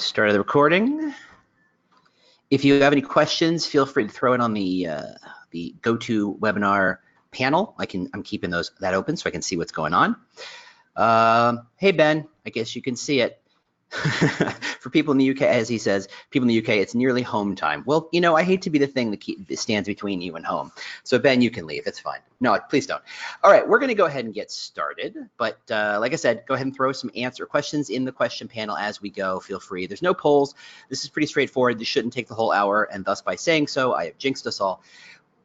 Started the recording. If you have any questions, feel free to throw it on the GoToWebinar panel. I'm keeping that open so I can see what's going on. Hey Ben, I guess you can see it. For people in the UK, as he says, people in the UK, it's nearly home time. Well, you know, I hate to be the thing that stands between you and home. So Ben, you can leave. It's fine. No, please don't. All right, we're going to go ahead and get started. But like I said, go ahead and throw some questions in the question panel as we go. Feel free. There's no polls. This is pretty straightforward. This shouldn't take the whole hour. And thus, by saying so, I have jinxed us all.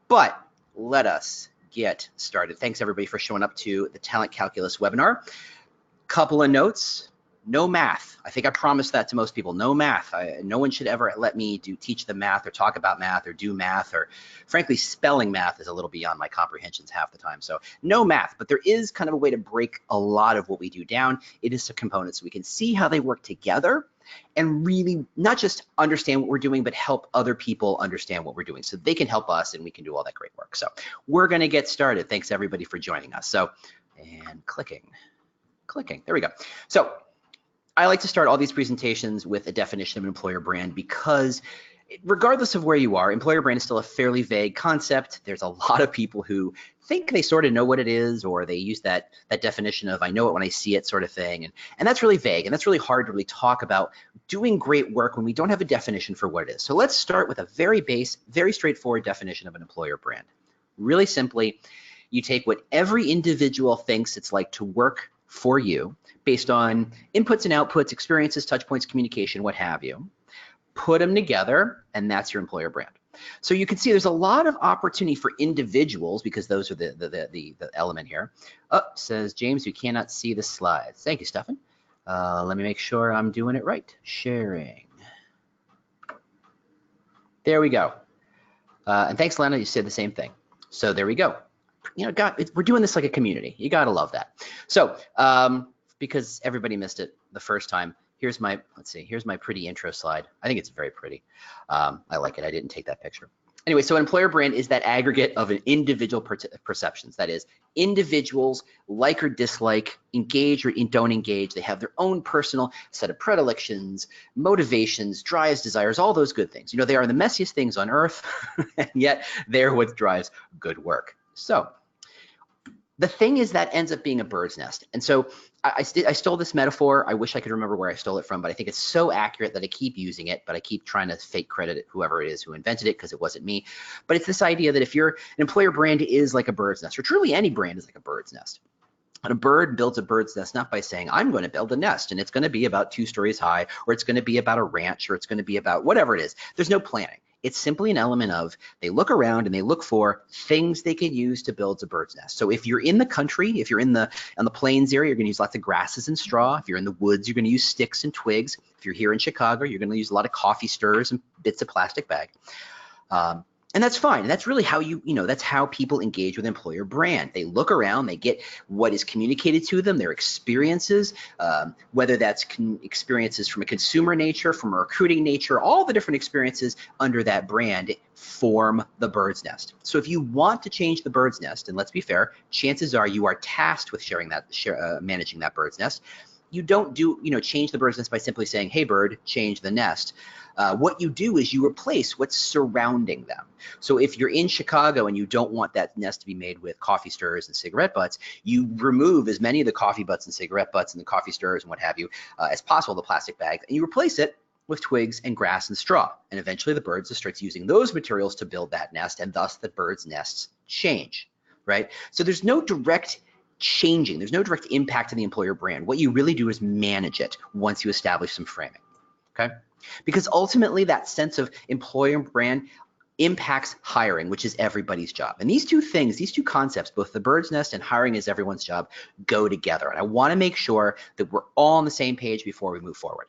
But let us get started. Thanks, everybody, for showing up to the Talent Calculus webinar. Couple of notes. No math. I think I promised that to most people. No math. No one should ever let me teach them math or talk about math or do math, or frankly, spelling math is a little beyond my comprehensions half the time. So no math, but there is kind of a way to break a lot of what we do down into components so we can see how they work together and really not just understand what we're doing, but help other people understand what we're doing so they can help us and we can do all that great work. So we're going to get started. Thanks everybody for joining us. So, and clicking, there we go. So I like to start all these presentations with a definition of an employer brand because regardless of where you are, employer brand is still a fairly vague concept. There's a lot of people who think they sort of know what it is, or they use that definition of I know it when I see it sort of thing. And that's really vague, and that's really hard to really talk about doing great work when we don't have a definition for what it is. So let's start with a very straightforward definition of an employer brand. Really simply, you take what every individual thinks it's like to work for you based on inputs and outputs, experiences, touch points, communication, what have you, put them together, and that's your employer brand. So you can see there's a lot of opportunity for individuals because those are the element here. Oh, says James, we cannot see the slides. Thank you, Stefan. Let me make sure I'm doing it right. Sharing. There we go. And thanks, Lana, you said the same thing. So there we go. You know, we're doing this like a community. You gotta love that. So because everybody missed it the first time, here's my pretty intro slide. I think it's very pretty. I like it. I didn't take that picture. Anyway, so an employer brand is that aggregate of an individual perceptions. That is, individuals like or dislike, engage or don't engage. They have their own personal set of predilections, motivations, drives, desires, all those good things. You know, they are the messiest things on earth, and yet they're what drives good work. So the thing is that ends up being a bird's nest. And so I stole this metaphor. I wish I could remember where I stole it from, but I think it's so accurate that I keep using it, but I keep trying to fake credit whoever it is who invented it because it wasn't me. But it's this idea that if an employer brand is like a bird's nest, or truly any brand is like a bird's nest. And a bird builds a bird's nest not by saying, I'm going to build a nest and it's going to be about 2 stories high, or it's going to be about a ranch, or it's going to be about whatever it is. There's no planning. It's simply an element of they look around and they look for things they can use to build a bird's nest. So if you're in the country, if you're on the plains area, you're going to use lots of grasses and straw. If you're in the woods, you're going to use sticks and twigs. If you're here in Chicago, you're going to use a lot of coffee stirrers and bits of plastic bag. And that's fine. And that's really how that's how people engage with employer brand. They look around, they get what is communicated to them, their experiences, whether that's experiences from a consumer nature, from a recruiting nature, all the different experiences under that brand form the bird's nest. So if you want to change the bird's nest, and let's be fair, chances are you are tasked with managing that bird's nest. You don't change the bird's nest by simply saying, hey bird, change the nest. What you do is you replace what's surrounding them. So if you're in Chicago and you don't want that nest to be made with coffee stirrers and cigarette butts, you remove as many of the coffee butts and cigarette butts and the coffee stirrers and what have you as possible, the plastic bags, and you replace it with twigs and grass and straw. And eventually the bird just starts using those materials to build that nest, and thus the bird's nests change, right? So there's no direct changing. There's no direct impact on the employer brand. What you really do is manage it once you establish some framing, okay? Because ultimately that sense of employer brand impacts hiring, which is everybody's job. And these two things, these two concepts, both the bird's nest and hiring is everyone's job, go together. And I want to make sure that we're all on the same page before we move forward.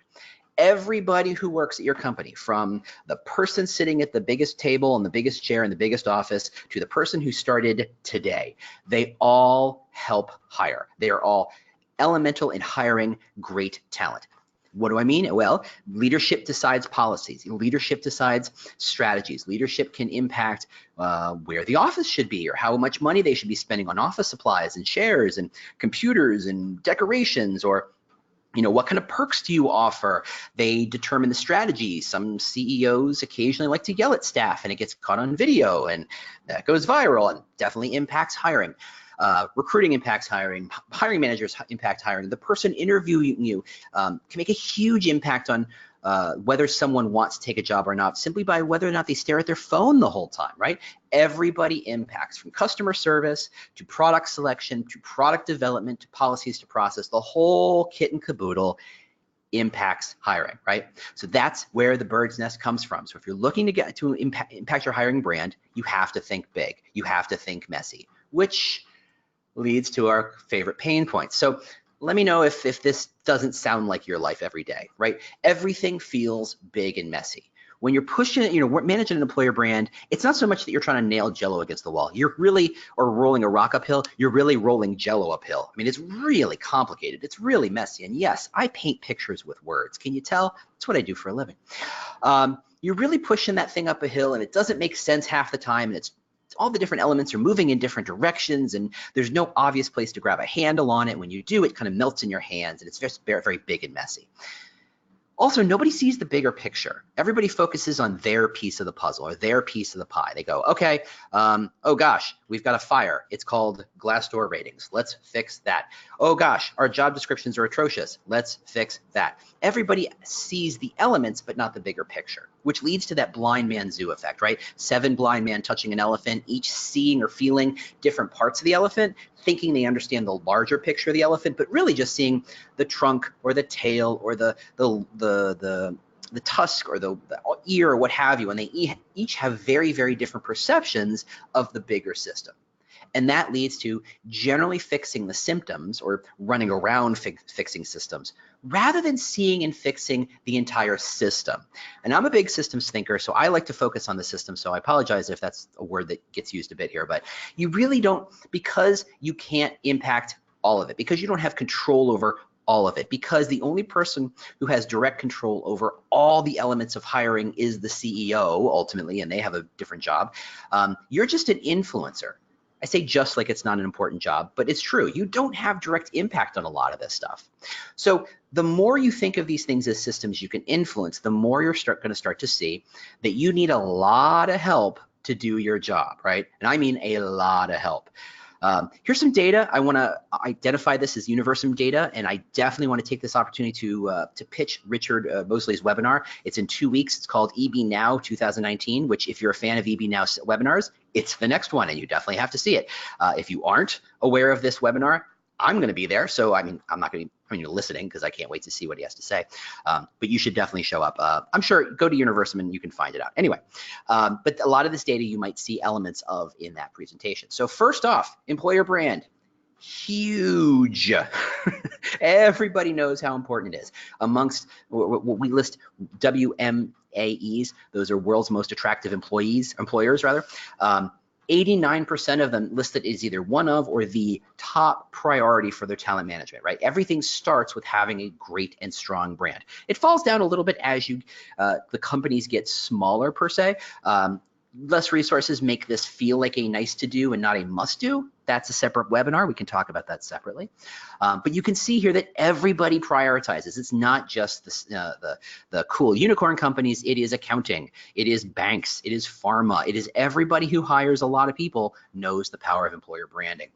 Everybody who works at your company, from the person sitting at the biggest table and the biggest chair in the biggest office to the person who started today, they all help hire. They are all elemental in hiring great talent. What do I mean? Well, leadership decides policies. Leadership decides strategies. Leadership can impact where the office should be, or how much money they should be spending on office supplies and chairs and computers and decorations, or What kind of perks do you offer? They determine the strategy. Some CEOs occasionally like to yell at staff and it gets caught on video and that goes viral and definitely impacts hiring. Recruiting impacts hiring. Hiring managers impact hiring. The person interviewing you can make a huge impact on whether someone wants to take a job or not, simply by whether or not they stare at their phone the whole time, right? Everybody impacts, from customer service to product selection to product development to policies to process. The whole kit and caboodle impacts hiring, right? So that's where the bird's nest comes from. So if you're looking to get to impact your hiring brand, you have to think big. You have to think messy, which leads to our favorite pain points. So let me know if this doesn't sound like your life every day, right? Everything feels big and messy. When you're pushing it, managing an employer brand, it's not so much that you're trying to nail Jello against the wall. You're really, or rolling a rock uphill, you're really rolling Jello uphill. I mean, it's really complicated. It's really messy. And yes, I paint pictures with words. Can you tell? That's what I do for a living. You're really pushing that thing up a hill and it doesn't make sense half the time, and it's all the different elements are moving in different directions and there's no obvious place to grab a handle on it. When you do, it kind of melts in your hands and it's just very, very big and messy. Also, nobody sees the bigger picture. Everybody focuses on their piece of the puzzle or their piece of the pie. They go, okay, oh gosh, we've got a fire. It's called Glassdoor ratings. Let's fix that. Oh gosh, our job descriptions are atrocious. Let's fix that. Everybody sees the elements, but not the bigger picture, which leads to that blind man zoo effect, right? 7 blind men touching an elephant, each seeing or feeling different parts of the elephant, thinking they understand the larger picture of the elephant, but really just seeing the trunk or the tail or the tusk or the ear or what have you, and they each have very, very different perceptions of the bigger system. And that leads to generally fixing the symptoms or running around fixing systems rather than seeing and fixing the entire system. And I'm a big systems thinker, so I like to focus on the system. So I apologize if that's a word that gets used a bit here, but you really don't, because you can't impact all of it, because you don't have control over all of it, because the only person who has direct control over all the elements of hiring is the CEO ultimately, and they have a different job. You're just an influencer. I say just like it's not an important job, but it's true. You don't have direct impact on a lot of this stuff. So the more you think of these things as systems you can influence, the more you're going to start to see that you need a lot of help to do your job, right? And I mean a lot of help. Here's some data. I want to identify this as Universum data, and I definitely want to take this opportunity to pitch Richard Mosley's webinar. It's in 2 weeks. It's called EB Now 2019, which if you're a fan of EB Now webinars, it's the next one, and you definitely have to see it. If you aren't aware of this webinar, I'm going to be there. So, I mean, I'm not going to be listening because I can't wait to see what he has to say. But you should definitely show up. I'm sure, go to Universum and you can find it out. Anyway, but a lot of this data you might see elements of in that presentation. So first off, employer brand, huge. Everybody knows how important it is. Amongst what we list WMAEs, those are world's most attractive employers rather. 89% of them listed as either one of or the top priority for their talent management, right? Everything starts with having a great and strong brand. It falls down a little bit as the companies get smaller per se. Less resources make this feel like a nice to do and not a must do. That's a separate webinar. We can talk about that separately. But you can see here that everybody prioritizes. It's not just the cool unicorn companies. It is accounting. It is banks. It is pharma. It is everybody who hires a lot of people knows the power of employer branding.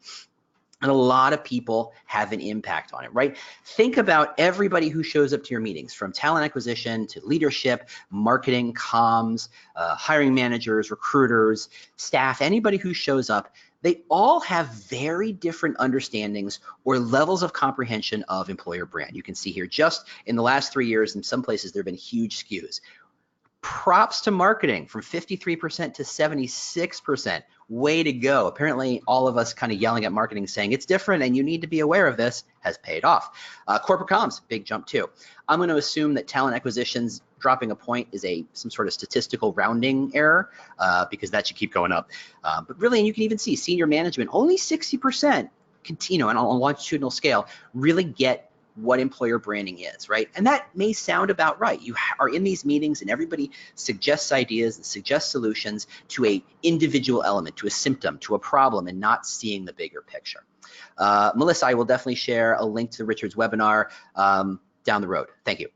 And a lot of people have an impact on it, right? Think about everybody who shows up to your meetings, from talent acquisition to leadership, marketing, comms, hiring managers, recruiters, staff, anybody who shows up. They all have very different understandings or levels of comprehension of employer brand. You can see here just in the last 3 years, in some places, there have been huge skews. Props to marketing, from 53% to 76%. Way to go. Apparently, all of us kind of yelling at marketing saying it's different and you need to be aware of this has paid off. Corporate comms, big jump too. I'm going to assume that talent acquisitions dropping a point is some sort of statistical rounding error because that should keep going up. But really, and you can even see senior management, only 60%, and on a longitudinal scale, really get what employer branding is, right? And that may sound about right. You are in these meetings and everybody suggests ideas and suggests solutions to a individual element, to a symptom, to a problem, and not seeing the bigger picture. Melissa, I will definitely share a link to Richard's webinar down the road. Thank you.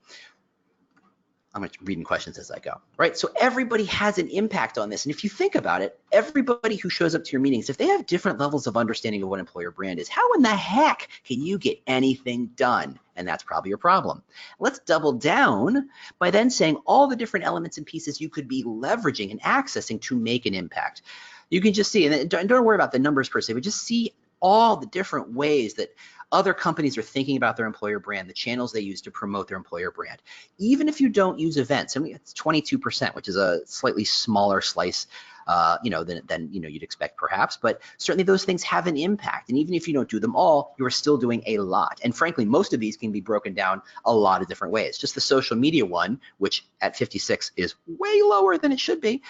I'm reading questions as I go, right? So everybody has an impact on this. And if you think about it, everybody who shows up to your meetings, if they have different levels of understanding of what employer brand is, how in the heck can you get anything done? And that's probably your problem. Let's double down by then saying all the different elements and pieces you could be leveraging and accessing to make an impact. You can just see, and don't worry about the numbers per se, but just see all the different ways that other companies are thinking about their employer brand, the channels they use to promote their employer brand. Even if you don't use events, I mean, it's 22%, which is a slightly smaller slice, than you'd expect perhaps, but certainly those things have an impact. And even if you don't do them all, you're still doing a lot. And frankly, most of these can be broken down a lot of different ways. Just the social media one, which at 56 is way lower than it should be,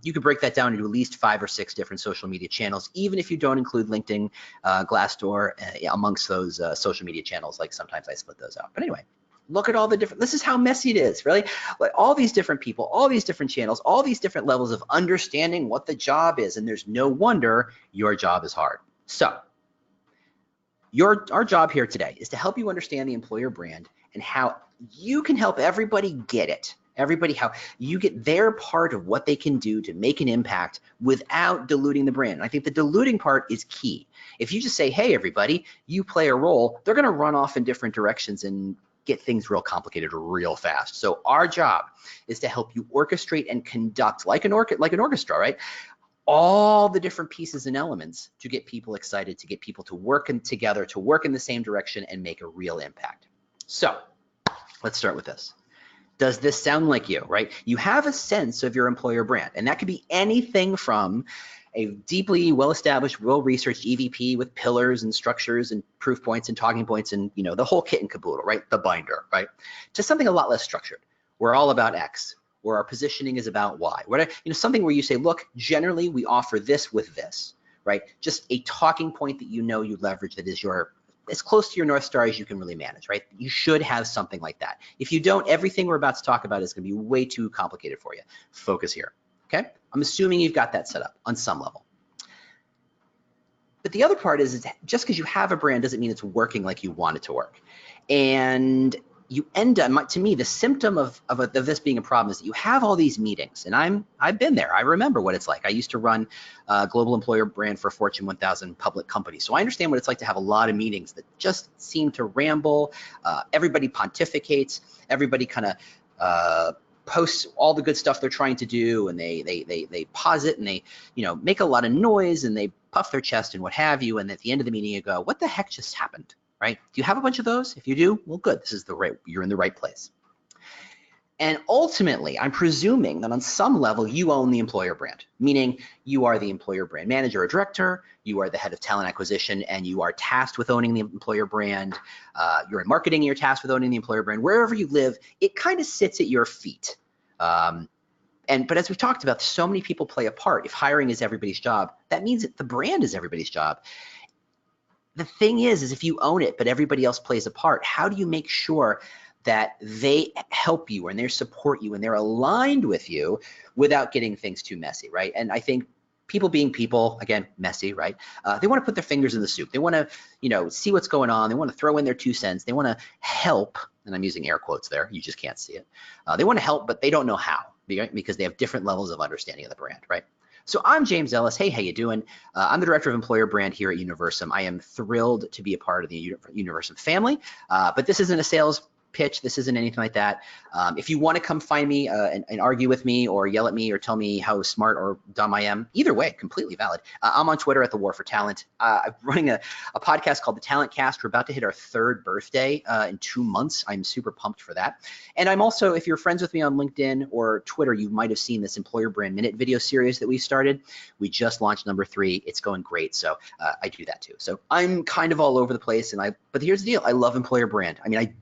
you could break that down into at least 5 or 6 different social media channels, even if you don't include LinkedIn, Glassdoor, amongst those social media channels. Like sometimes I split those out. But anyway, look at all the different, this is how messy it is, really. Like all these different people, all these different channels, all these different levels of understanding what the job is, and there's no wonder your job is hard. So our job here today is to help you understand the employer brand and how you can help everybody get it. Everybody, how you get their part of what they can do to make an impact without diluting the brand. And I think the diluting part is key. If you just say, hey, everybody, you play a role, they're going to run off in different directions and get things real complicated real fast. So our job is to help you orchestrate and conduct like an orchestra, right? All the different pieces and elements to get people excited, to get people to work together, to work in the same direction and make a real impact. So let's start with this. Does this sound like you, right? You have a sense of your employer brand, and that could be anything from a deeply well-established, well-researched EVP with pillars and structures and proof points and talking points and, the whole kit and caboodle, right? The binder, right? To something a lot less structured. We're all about X, where our positioning is about Y. Something where you say, look, generally we offer this with this, right? Just a talking point that you leverage that is as close to your North Star as you can really manage, right? You should have something like that. If you don't, everything we're about to talk about is going to be way too complicated for you. Focus here, okay? I'm assuming you've got that set up on some level. But the other part is just because you have a brand doesn't mean it's working like you want it to work. And you end up, to me, the symptom of this being a problem is that you have all these meetings, and I've been there. I remember what it's like. I used to run a global employer brand for Fortune 1000 public companies, so I understand what it's like to have a lot of meetings that just seem to ramble. Everybody pontificates. Everybody kind of posts all the good stuff they're trying to do, and they pause it, and they make a lot of noise, and they puff their chest and what have you. And at the end of the meeting, you go, "What the heck just happened?" Right? Do you have a bunch of those? If you do, well, good. You're in the right place. And ultimately, I'm presuming that on some level, you own the employer brand, meaning you are the employer brand manager or director, you are the head of talent acquisition, and you are tasked with owning the employer brand. You're in marketing, you're tasked with owning the employer brand. Wherever you live, it kind of sits at your feet. But as we've talked about, so many people play a part. If hiring is everybody's job, that means that the brand is everybody's job. The thing is if you own it, but everybody else plays a part, how do you make sure that they help you and they support you and they're aligned with you without getting things too messy, right? And I think people being people, again, messy, right? They want to put their fingers in the soup. They want to, see what's going on. They want to throw in their 2 cents. They want to help, and I'm using air quotes there. You just can't see it. They want to help, but they don't know how, because they have different levels of understanding of the brand, right? So I'm James Ellis. Hey, how you doing? I'm the Director of Employer Brand here at Universum. I am thrilled to be a part of the Universum family, but this isn't a sales pitch. This isn't anything like that. If you want to come find me and argue with me or yell at me or tell me how smart or dumb I am, either way, completely valid. I'm on Twitter at The War for Talent. I'm running a podcast called The Talent Cast. We're about to hit our 3rd birthday in 2 months. I'm super pumped for that. And I'm also, if you're friends with me on LinkedIn or Twitter, you might have seen this Employer Brand Minute video series that we started. We just launched number 3. It's going great. So I do that too. So I'm kind of all over the place. But here's the deal. I love employer brand. I mean, I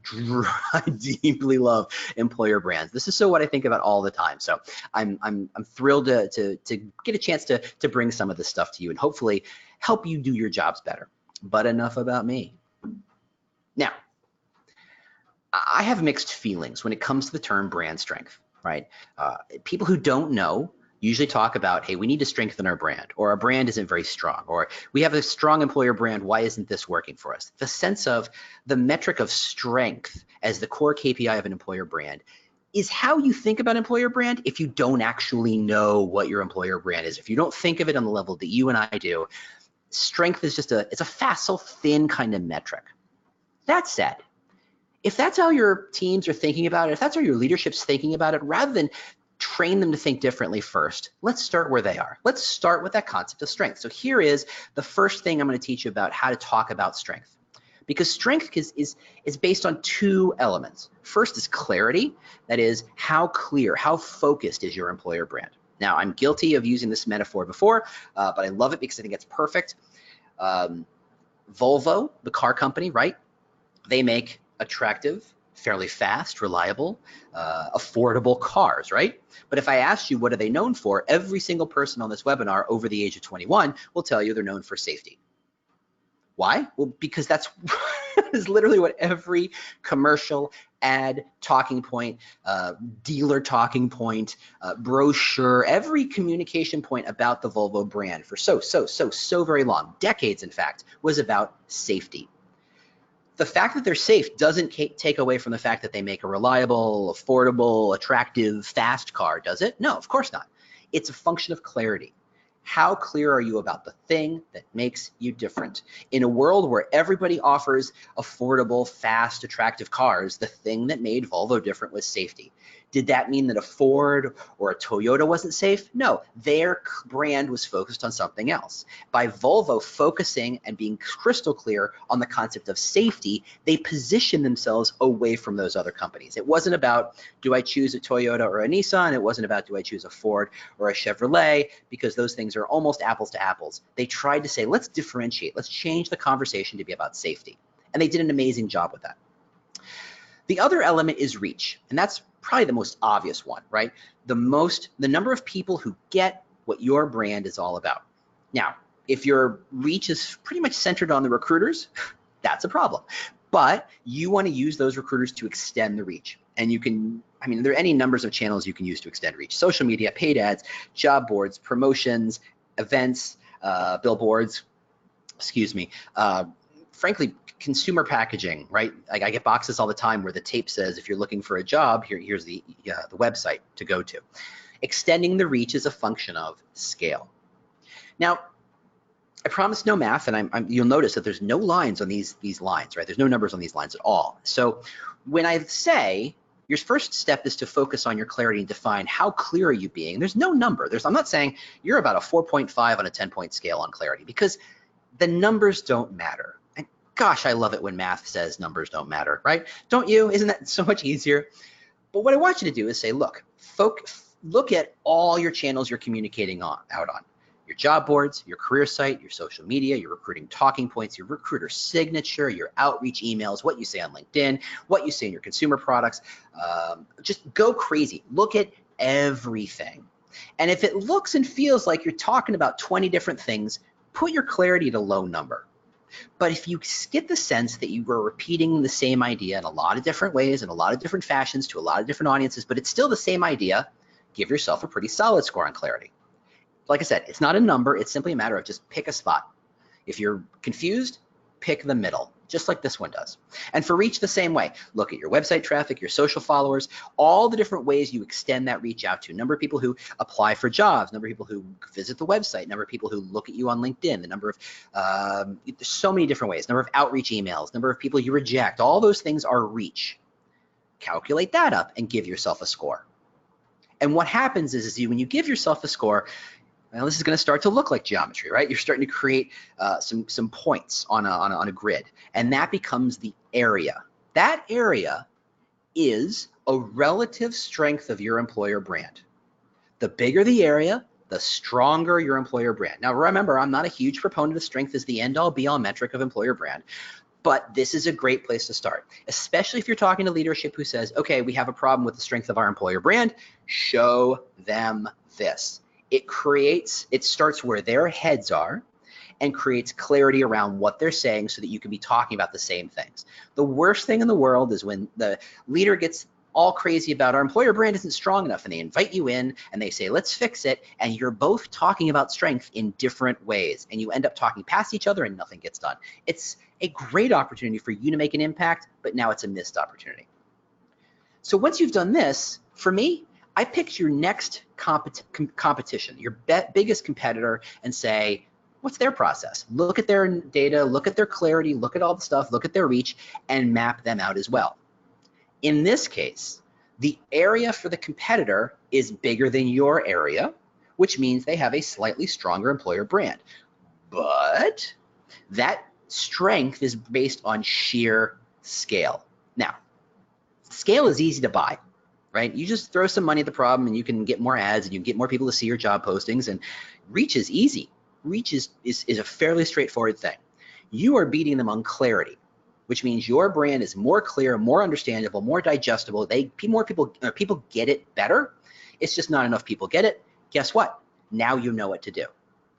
deeply love employer brands. This is so what I think about all the time. So I'm thrilled to get a chance to bring some of this stuff to you and hopefully help you do your jobs better. But enough about me. Now, I have mixed feelings when it comes to the term brand strength, right? People who don't know usually talk about, hey, we need to strengthen our brand, or our brand isn't very strong, or we have a strong employer brand, why isn't this working for us? The sense of the metric of strength as the core KPI of an employer brand is how you think about employer brand if you don't actually know what your employer brand is. If you don't think of it on the level that you and I do, strength is just it's a facile, thin kind of metric. That said, if that's how your teams are thinking about it, if that's how your leadership's thinking about it, rather than train them to think differently first, let's start where they are. Let's start with that concept of strength. So here is the first thing I'm going to teach you about how to talk about strength. Because strength is based on two elements. First is clarity. That is, how clear, how focused is your employer brand? Now, I'm guilty of using this metaphor before, but I love it because I think it's perfect. Volvo, the car company, right? They make attractive, fairly fast, reliable, affordable cars, right? But if I asked you what are they known for, every single person on this webinar over the age of 21 will tell you they're known for safety. Why? Well, because that's is literally what every commercial, ad, talking point, dealer talking point, brochure, every communication point about the Volvo brand for so very long, decades in fact, was about safety. The fact that they're safe doesn't take away from the fact that they make a reliable, affordable, attractive, fast car, does it? No, of course not. It's a function of clarity. How clear are you about the thing that makes you different? In a world where everybody offers affordable, fast, attractive cars, the thing that made Volvo different was safety. Did that mean that a Ford or a Toyota wasn't safe? No, their brand was focused on something else. By Volvo focusing and being crystal clear on the concept of safety, they positioned themselves away from those other companies. It wasn't about, do I choose a Toyota or a Nissan? It wasn't about, do I choose a Ford or a Chevrolet? Because those things are almost apples to apples. They tried to say, let's differentiate. Let's change the conversation to be about safety. And they did an amazing job with that. The other element is reach, and that's probably the most obvious one, right? The number of people who get what your brand is all about. Now, if your reach is pretty much centered on the recruiters, that's a problem. But you want to use those recruiters to extend the reach. And you can, there are any numbers of channels you can use to extend reach. Social media, paid ads, job boards, promotions, events, billboards, frankly, consumer packaging, right? Like I get boxes all the time where the tape says, if you're looking for a job, here's the website to go to. Extending the reach is a function of scale. Now, I promise no math, and you'll notice that there's no lines on these lines, right? There's no numbers on these lines at all. So when I say your first step is to focus on your clarity and define how clear are you being, there's no number. I'm not saying you're about a 4.5 on a 10-point scale on clarity, because the numbers don't matter. And gosh, I love it when math says numbers don't matter, right? Don't you? Isn't that so much easier? But what I want you to do is say, look at all your channels you're communicating out on. Your job boards, your career site, your social media, your recruiting talking points, your recruiter signature, your outreach emails, what you say on LinkedIn, what you say in your consumer products. Just go crazy. Look at everything. And if it looks and feels like you're talking about 20 different things, put your clarity at a low number. But if you get the sense that you were repeating the same idea in a lot of different ways, in a lot of different fashions, to a lot of different audiences, but it's still the same idea, give yourself a pretty solid score on clarity. Like I said, it's not a number. It's simply a matter of just pick a spot. If you're confused, pick the middle, just like this one does. And for reach, the same way. Look at your website traffic, your social followers, all the different ways you extend that reach out to. Number of people who apply for jobs, number of people who visit the website, number of people who look at you on LinkedIn, the number of, there's so many different ways, number of outreach emails, number of people you reject, all those things are reach. Calculate that up and give yourself a score. And what happens is when you give yourself a score, well, this is going to start to look like geometry, right? You're starting to create some points on a grid, and that becomes the area. That area is a relative strength of your employer brand. The bigger the area, the stronger your employer brand. Now, remember, I'm not a huge proponent of strength as the end-all, be-all metric of employer brand, but this is a great place to start, especially if you're talking to leadership who says, okay, we have a problem with the strength of our employer brand. Show them this. It starts where their heads are, and creates clarity around what they're saying so that you can be talking about the same things. The worst thing in the world is when the leader gets all crazy about our employer brand isn't strong enough, and they invite you in and they say, let's fix it, and you're both talking about strength in different ways, and you end up talking past each other and nothing gets done. It's a great opportunity for you to make an impact, but now it's a missed opportunity. So once you've done this, for me, I picked your next competition, your biggest competitor, and say, what's their process? Look at their data, look at their clarity, look at all the stuff, look at their reach, and map them out as well. In this case, the area for the competitor is bigger than your area, which means they have a slightly stronger employer brand. But that strength is based on sheer scale. Now, scale is easy to buy, right? You just throw some money at the problem and you can get more ads and you can get more people to see your job postings, and reach is easy. Reach is a fairly straightforward thing. You are beating them on clarity, which means your brand is more clear, more understandable, more digestible. More people get it better. It's just not enough people get it. Guess what? Now you know what to do.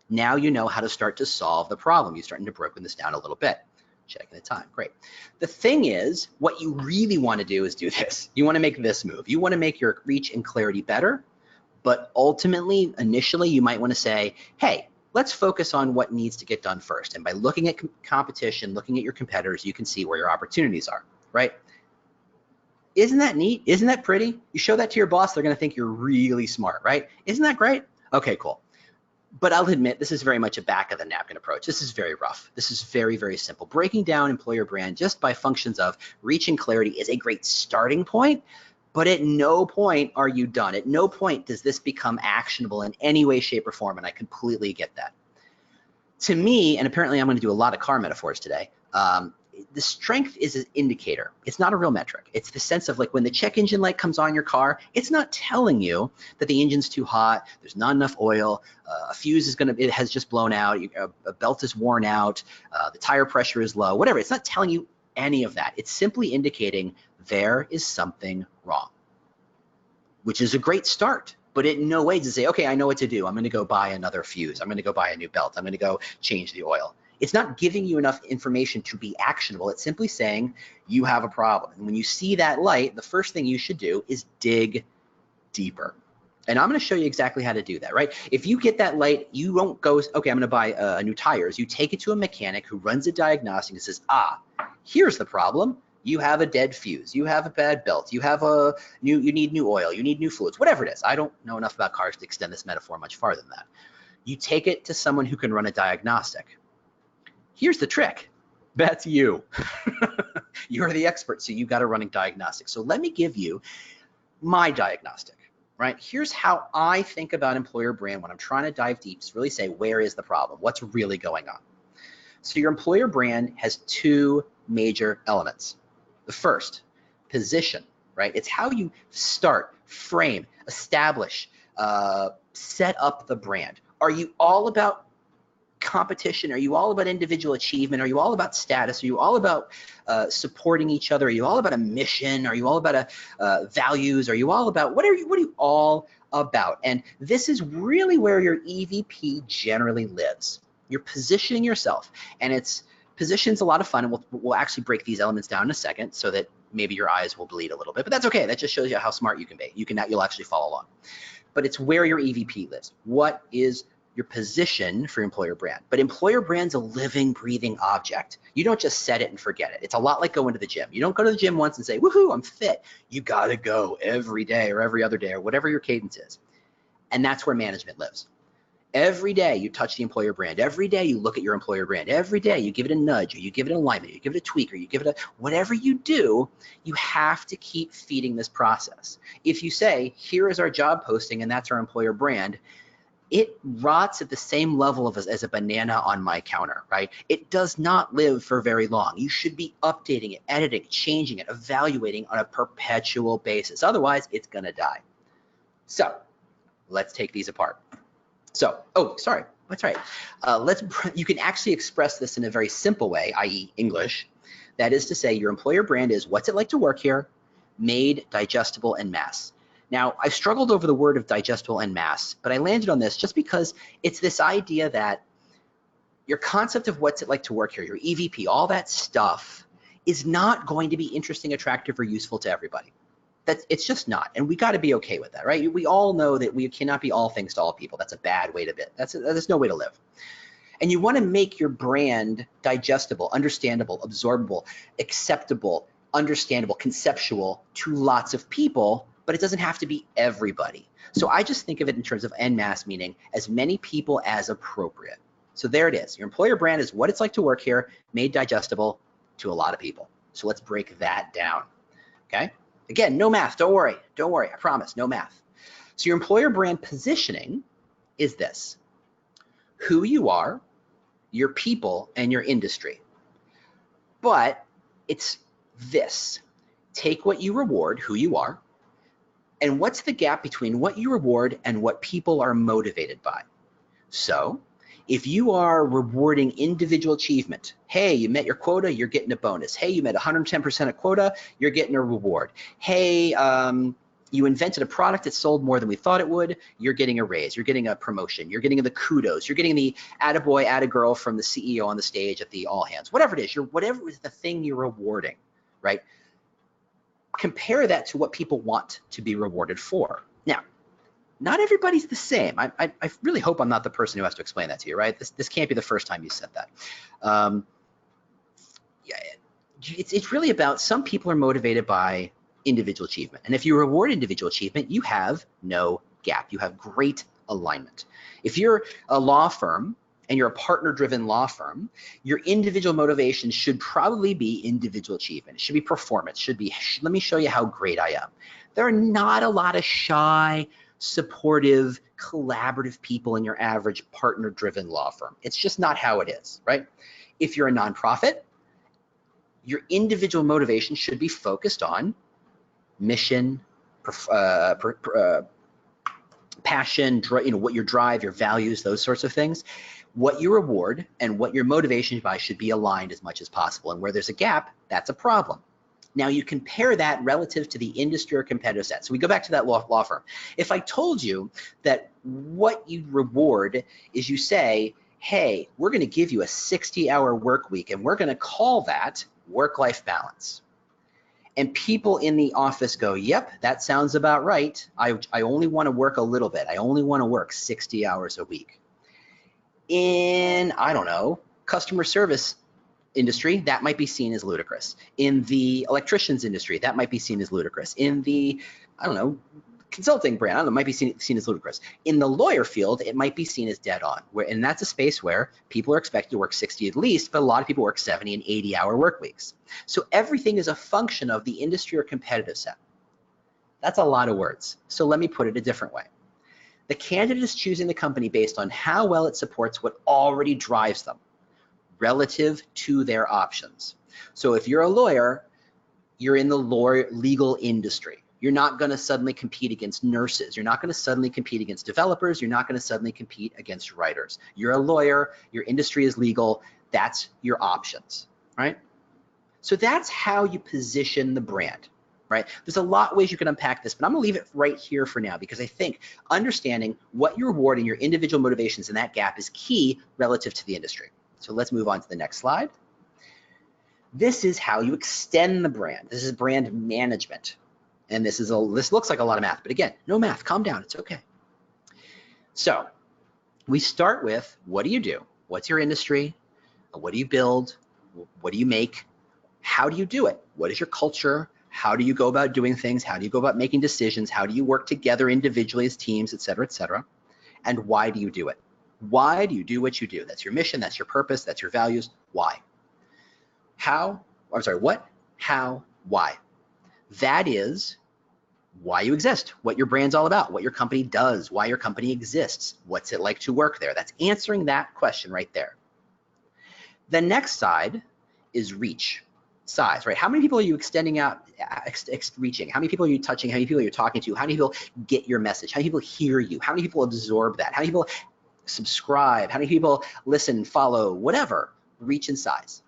Now you know how to start to solve the problem. You're starting to broken this down a little bit. Checking the time, great. The thing is, what you really want to do is do this. You want to make this move. You want to make your reach and clarity better, but ultimately, initially, you might want to say, hey, let's focus on what needs to get done first. And by looking at competition, looking at your competitors, you can see where your opportunities are, right? Isn't that neat? Isn't that pretty? You show that to your boss, they're going to think you're really smart, right? Isn't that great? Okay, cool. But I'll admit, this is very much a back of the napkin approach. This is very rough. This is very, very simple. Breaking down employer brand just by functions of reach and clarity is a great starting point, but at no point are you done. At no point does this become actionable in any way, shape, or form, and I completely get that. To me, and apparently I'm going to do a lot of car metaphors today, the strength is an indicator. It's not a real metric. It's the sense of like when the check engine light comes on your car, it's not telling you that the engine's too hot, there's not enough oil, a fuse it has just blown out, a belt is worn out, the tire pressure is low, whatever. It's not telling you any of that. It's simply indicating there is something wrong, which is a great start. But in no way does it say, okay, I know what to do. I'm going to go buy another fuse. I'm going to go buy a new belt. I'm going to go change the oil. It's not giving you enough information to be actionable. It's simply saying you have a problem. And when you see that light, the first thing you should do is dig deeper. And I'm going to show you exactly how to do that, right? If you get that light, you won't go, okay, I'm going to buy new tires. You take it to a mechanic who runs a diagnostic and says, here's the problem. You have a dead fuse. You have a bad belt. You need new oil. You need new fluids, whatever it is. I don't know enough about cars to extend this metaphor much farther than that. You take it to someone who can run a diagnostic. Here's the trick. That's you. You're the expert, so you got to run a diagnostic. So let me give you my diagnostic, right? Here's how I think about employer brand when I'm trying to dive deep to really say, where is the problem? What's really going on? So your employer brand has two major elements. The first, position, right? It's how you start, frame, establish, set up the brand. Are you all about competition? Are you all about individual achievement? Are you all about status? Are you all about supporting each other? Are you all about a mission? Are you all about values? Are you all about, what are you all about? And this is really where your EVP generally lives. You're positioning yourself, and position's a lot of fun, and we'll actually break these elements down in a second so that maybe your eyes will bleed a little bit, but that's okay. That just shows you how smart you can be. You'll actually follow along. But it's where your EVP lives. What is your position for employer brand? But employer brand's a living, breathing object. You don't just set it and forget it. It's a lot like going to the gym. You don't go to the gym once and say, woohoo, I'm fit. You gotta go every day or every other day or whatever your cadence is. And that's where management lives. Every day you touch the employer brand. Every day you look at your employer brand. Every day you give it a nudge, or you give it an alignment, or you give it a tweak, or you give it whatever you do, you have to keep feeding this process. If you say, here is our job posting and that's our employer brand, it rots at the same level as a banana on my counter, right? It does not live for very long. You should be updating it, editing, changing it, evaluating on a perpetual basis. Otherwise, it's gonna die. So let's take these apart. So, sorry, that's right. You can actually express this in a very simple way, i.e. English. That is to say, your employer brand is what's it like to work here, made, digestible, and mass. Now, I struggled over the word of digestible and mass, but I landed on this just because it's this idea that your concept of what's it like to work here, your EVP, all that stuff is not going to be interesting, attractive, or useful to everybody. It's just not, and we got to be okay with that, right? We all know that we cannot be all things to all people. That's a bad way to be. That's no way to live. And you want to make your brand digestible, understandable, absorbable, acceptable, understandable, conceptual to lots of people, but it doesn't have to be everybody. So I just think of it in terms of en masse, meaning as many people as appropriate. So there it is. Your employer brand is what it's like to work here, made digestible to a lot of people. So let's break that down, okay? Again, no math, don't worry, I promise, no math. So your employer brand positioning is this: who you are, your people, and your industry. But it's this: take what you reward, who you are, and what's the gap between what you reward and what people are motivated by. So if you are rewarding individual achievement, hey, you met your quota, you're getting a bonus. Hey, you met 110% of quota, you're getting a reward. Hey, you invented a product that sold more than we thought it would, you're getting a raise, you're getting a promotion, you're getting the kudos, you're getting the attaboy, attagirl from the CEO on the stage at the all hands, whatever it is, whatever is the thing you're rewarding, right? Compare that to what people want to be rewarded for. Now, not everybody's the same. I really hope I'm not the person who has to explain that to you, right? This can't be the first time you said that. Yeah, it's really about, some people are motivated by individual achievement. And if you reward individual achievement, you have no gap. You have great alignment. If you're a law firm and you're a partner-driven law firm, your individual motivation should probably be individual achievement. It should be performance. Should be, let me show you how great I am. There are not a lot of shy, supportive, collaborative people in your average partner-driven law firm. It's just not how it is, right? If you're a nonprofit, your individual motivation should be focused on mission, passion, what your drive, your values, those sorts of things. What you reward and what your motivation by should be aligned as much as possible. And where there's a gap, that's a problem. Now you compare that relative to the industry or competitive set. So we go back to that law firm. If I told you that what you reward is, you say, hey, we're going to give you a 60-hour work week and we're going to call that work-life balance. And people in the office go, yep, that sounds about right. I only want to work a little bit. I only want to work 60 hours a week. In, I don't know, customer service industry, that might be seen as ludicrous. In the electricians industry, that might be seen as ludicrous. In the, I don't know, consulting brand, I don't know, might be seen as ludicrous. In the lawyer field, it might be seen as dead on. And that's a space where people are expected to work 60 at least, but a lot of people work 70 and 80-hour work weeks. So everything is a function of the industry or competitive set. That's a lot of words. So let me put it a different way. The candidate is choosing the company based on how well it supports what already drives them relative to their options. So if you're a lawyer, you're in the legal industry. You're not going to suddenly compete against nurses. You're not going to suddenly compete against developers. You're not going to suddenly compete against writers. You're a lawyer. Your industry is legal. That's your options, right? So that's how you position the brand, right? There's a lot of ways you can unpack this, but I'm going to leave it right here for now because I think understanding what you reward and your individual motivations in that gap is key relative to the industry. So let's move on to the next slide. This is how you extend the brand. This is brand management. And this looks like a lot of math, but again, no math, calm down, it's okay. So we start with, what do you do? What's your industry? What do you build? What do you make? How do you do it? What is your culture? How do you go about doing things? How do you go about making decisions? How do you work together individually as teams, et cetera, et cetera? And why do you do it? Why do you do what you do? That's your mission, that's your purpose, that's your values. Why? What, how, why? That is why you exist, what your brand's all about, what your company does, why your company exists, what's it like to work there. That's answering that question right there. The next side is reach, size, right? How many people are you extending out, reaching? How many people are you touching? How many people are you talking to? How many people get your message? How many people hear you? How many people absorb that? How many people subscribe? How many people listen, follow, whatever? Reach and size.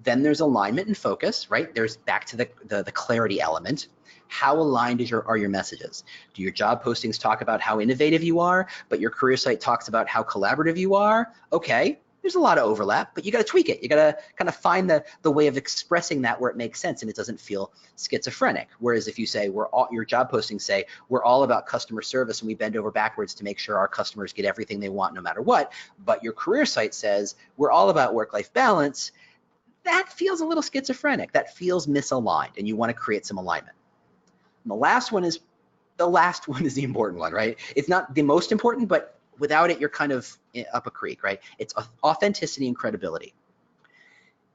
Then there's alignment and focus, right? There's back to the clarity element. How aligned are your messages? Do your job postings talk about how innovative you are, but your career site talks about how collaborative you are? Okay, there's a lot of overlap, but you got to tweak it. You got to kind of find the way of expressing that where it makes sense and it doesn't feel schizophrenic. Whereas if you say your job postings say we're all about customer service and we bend over backwards to make sure our customers get everything they want no matter what, but your career site says we're all about work-life balance, that feels a little schizophrenic. That feels misaligned, and you want to create some alignment. And the last one is the important one, right? It's not the most important, but without it, you're kind of up a creek, right? It's authenticity and credibility.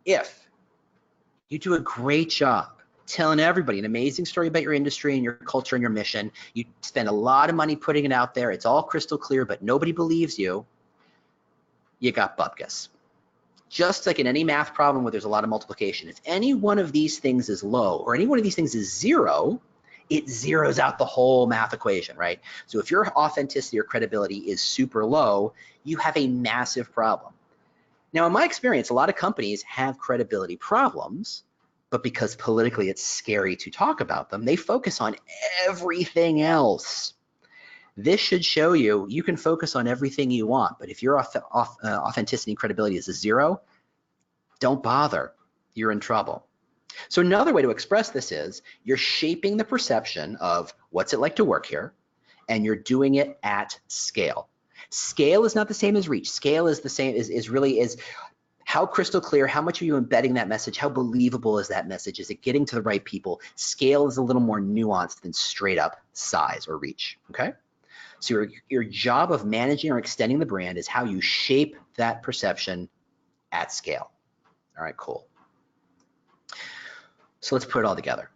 If you do a great job telling everybody an amazing story about your industry and your culture and your mission, you spend a lot of money putting it out there, it's all crystal clear, but nobody believes you, you got bupkis. Just like in any math problem where there's a lot of multiplication, if any one of these things is low or any one of these things is zero, it zeroes out the whole math equation, right? So if your authenticity or credibility is super low, you have a massive problem. Now, in my experience, a lot of companies have credibility problems, but because politically it's scary to talk about them, they focus on everything else. This should show you can focus on everything you want, but if your authenticity and credibility is a zero, don't bother. You're in trouble. So another way to express this is you're shaping the perception of what's it like to work here, and you're doing it at scale. Scale is not the same as reach. Scale is the same, is how crystal clear, how much are you embedding that message, how believable is that message, is it getting to the right people? Scale is a little more nuanced than straight up size or reach, okay? So your job of managing or extending the brand is how you shape that perception at scale. All right, cool. So let's put it all together.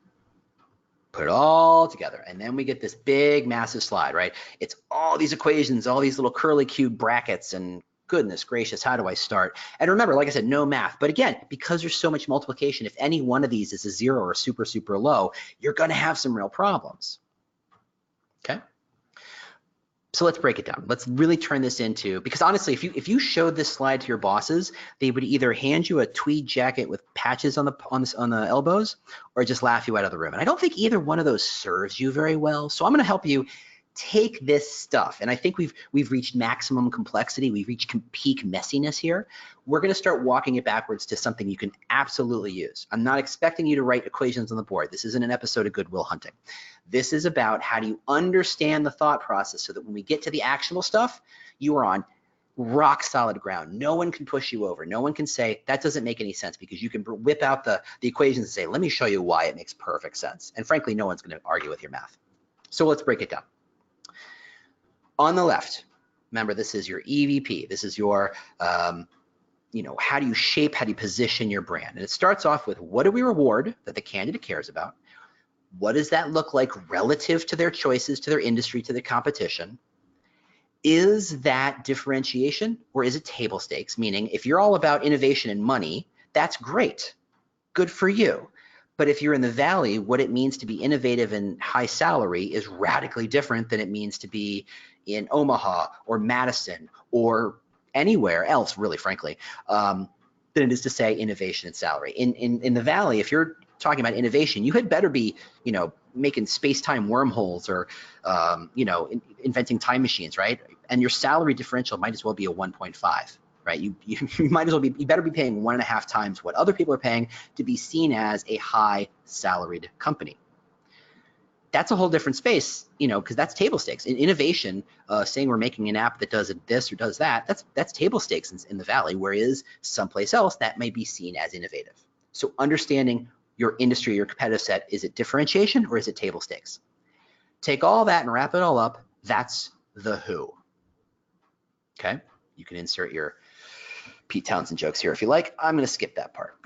Put it all together, and then we get this big, massive slide, right? It's all these equations, all these little curly cube brackets, and goodness gracious, how do I start? And remember, like I said, no math. But again, because there's so much multiplication, if any one of these is a zero or super, super low, you're going to have some real problems. Okay? So let's break it down. Let's really turn this into, because honestly, if you showed this slide to your bosses, they would either hand you a tweed jacket with patches on the elbows, or just laugh you out of the room. And I don't think either one of those serves you very well. So I'm going to help you take this stuff, and I think we've reached maximum complexity. We've reached peak messiness here. We're going to start walking it backwards to something you can absolutely use. I'm not expecting you to write equations on the board. This isn't an episode of Good Will Hunting. This is about how do you understand the thought process so that when we get to the actionable stuff, you are on rock solid ground. No one can push you over. No one can say that doesn't make any sense, because you can whip out the equations and say, let me show you why it makes perfect sense. And frankly, no one's going to argue with your math. So let's break it down. On the left, remember, this is your EVP. This is your, how do you shape, how do you position your brand? And it starts off with, what do we reward that the candidate cares about? What does that look like relative to their choices, to their industry, to the competition? Is that differentiation, or is it table stakes? Meaning, if you're all about innovation and money, that's great. Good for you. But if you're in the Valley, what it means to be innovative and high salary is radically different than it means to be in Omaha or Madison or anywhere else, really, frankly, than it is to say innovation and salary. In the Valley, if you're talking about innovation, you had better be, making space-time wormholes or, inventing time machines, right? And your salary differential might as well be a 1.5. Right, you might as well you better be paying 1.5 times what other people are paying to be seen as a high salaried company. That's a whole different space, because that's table stakes. In innovation, saying we're making an app that does this or does that, that's table stakes in the Valley, whereas someplace else that may be seen as innovative. So understanding your industry, your competitive set, is it differentiation or is it table stakes? Take all that and wrap it all up. That's the who. Okay, you can insert your Pete Townsend jokes here if you like. I'm going to skip that part.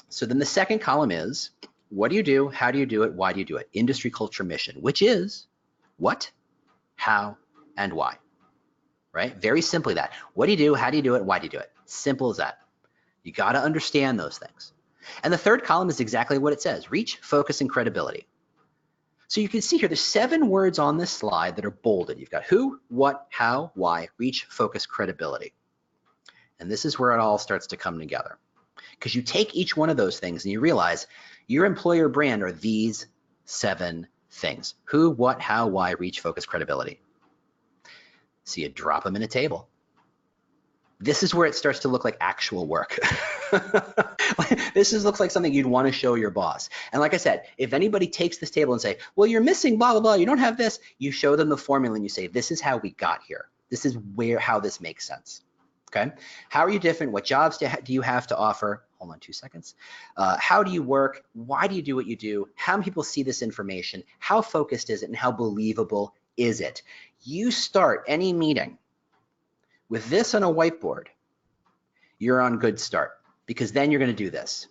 So then the second column is, what do you do? How do you do it? Why do you do it? Industry, culture, mission, which is what, how, and why, right? Very simply that. What do you do? How do you do it? Why do you do it? Simple as that. You got to understand those things. And the third column is exactly what it says: reach, focus, and credibility. So you can see here, there's 7 words on this slide that are bolded. You've got who, what, how, why, reach, focus, credibility. And this is where it all starts to come together, because you take each one of those things and you realize your employer brand are these 7 things: who, what, how, why, reach, focus, credibility. So you drop them in a table. This is where it starts to look like actual work. This looks like something you'd want to show your boss. And like I said, if anybody takes this table and say, well, you're missing blah, blah, blah, you don't have this, you show them the formula and you say, this is how we got here. This is how this makes sense. Okay. How are you different? What jobs do you have to offer? Hold on 2 seconds. How do you work? Why do you do what you do? How many people see this information? How focused is it? And how believable is it? You start any meeting with this on a whiteboard, you're on good start, because then you're going to do this.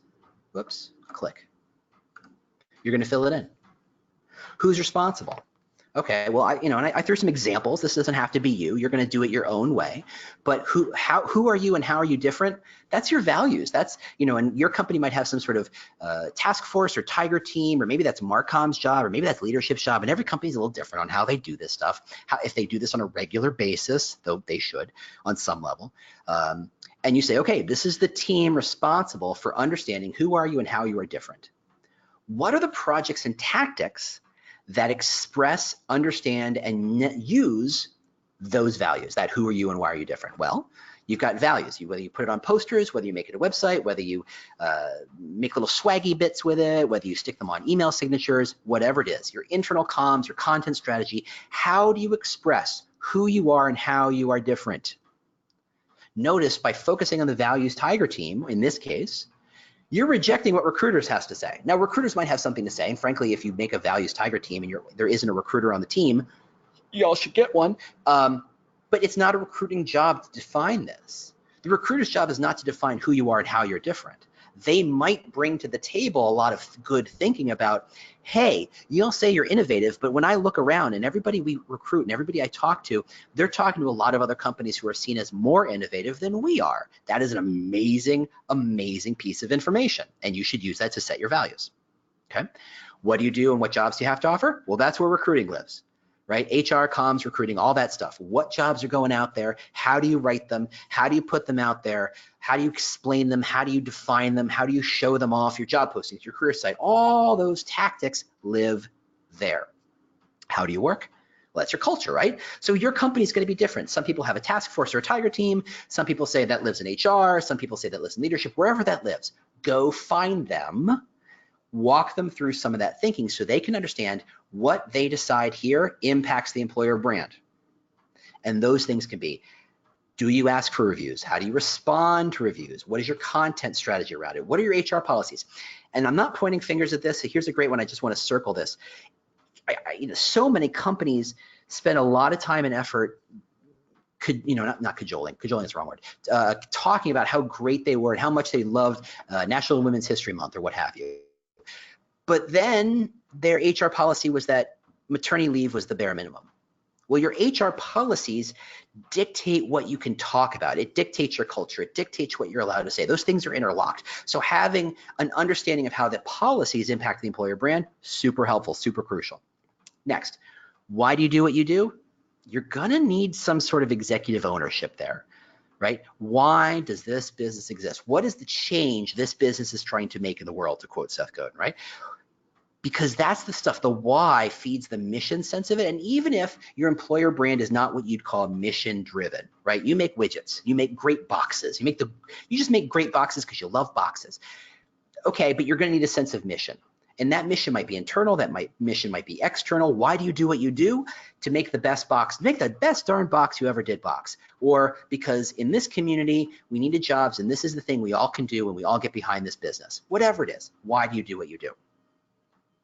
Whoops, click. You're going to fill it in. Who's responsible? Okay, well, I threw some examples. This doesn't have to be you. You're going to do it your own way. But who are you and how are you different? That's your values. That's, and your company might have some sort of task force or tiger team, or maybe that's Marcom's job, or maybe that's leadership's job. And every company is a little different on how they do this stuff. If they do this on a regular basis, though they should on some level. And you say, okay, this is the team responsible for understanding who are you and how you are different. What are the projects and tactics that express, understand, and use those values, that who are you and why are you different? Well, you've got values, whether you put it on posters, whether you make it a website, whether you make little swaggy bits with it, whether you stick them on email signatures, whatever it is, your internal comms, your content strategy, how do you express who you are and how you are different? Notice by focusing on the values tiger team, in this case, you're rejecting what recruiters has to say. Now, recruiters might have something to say, and frankly, if you make a values tiger team and there isn't a recruiter on the team, y'all should get one. But it's not a recruiting job to define this. The recruiter's job is not to define who you are and how you're different. They might bring to the table a lot of good thinking about, hey, you'll say you're innovative, but when I look around and everybody we recruit and everybody I talk to, they're talking to a lot of other companies who are seen as more innovative than we are. That is an amazing, amazing piece of information, and you should use that to set your values. Okay? What do you do and what jobs do you have to offer? Well, that's where recruiting lives. Right? HR, comms, recruiting, all that stuff. What jobs are going out there? How do you write them? How do you put them out there? How do you explain them? How do you define them? How do you show them off? Your job postings, your career site, all those tactics live there. How do you work? Well, that's your culture, right? So your company is going to be different. Some people have a task force or a tiger team. Some people say that lives in HR. Some people say that lives in leadership. Wherever that lives, go find them. Walk them through some of that thinking so they can understand what they decide here impacts the employer brand. And those things can be, do you ask for reviews? How do you respond to reviews? What is your content strategy around it? What are your HR policies? And I'm not pointing fingers at this. So here's a great one. I just want to circle this. So many companies spend a lot of time and effort not cajoling is the wrong word, talking about how great they were and how much they loved National Women's History Month or what have you. But then their HR policy was that maternity leave was the bare minimum. Well, your HR policies dictate what you can talk about. It dictates your culture. It dictates what you're allowed to say. Those things are interlocked. So having an understanding of how the policies impact the employer brand, super helpful, super crucial. Next, why do you do what you do? You're gonna need some sort of executive ownership there. Right? Why does this business exist? What is the change this business is trying to make in the world, to quote Seth Godin, right? Because that's the stuff, the why feeds the mission sense of it. And even if your employer brand is not what you'd call mission driven, right? You make widgets, you make great boxes, you just make great boxes because you love boxes. Okay, but you're gonna need a sense of mission. And that mission might be internal, mission might be external. Why do you do what you do? To make the best box, make the best darn box you ever did box. Or because in this community, we needed jobs and this is the thing we all can do and we all get behind this business. Whatever it is, why do you do what you do?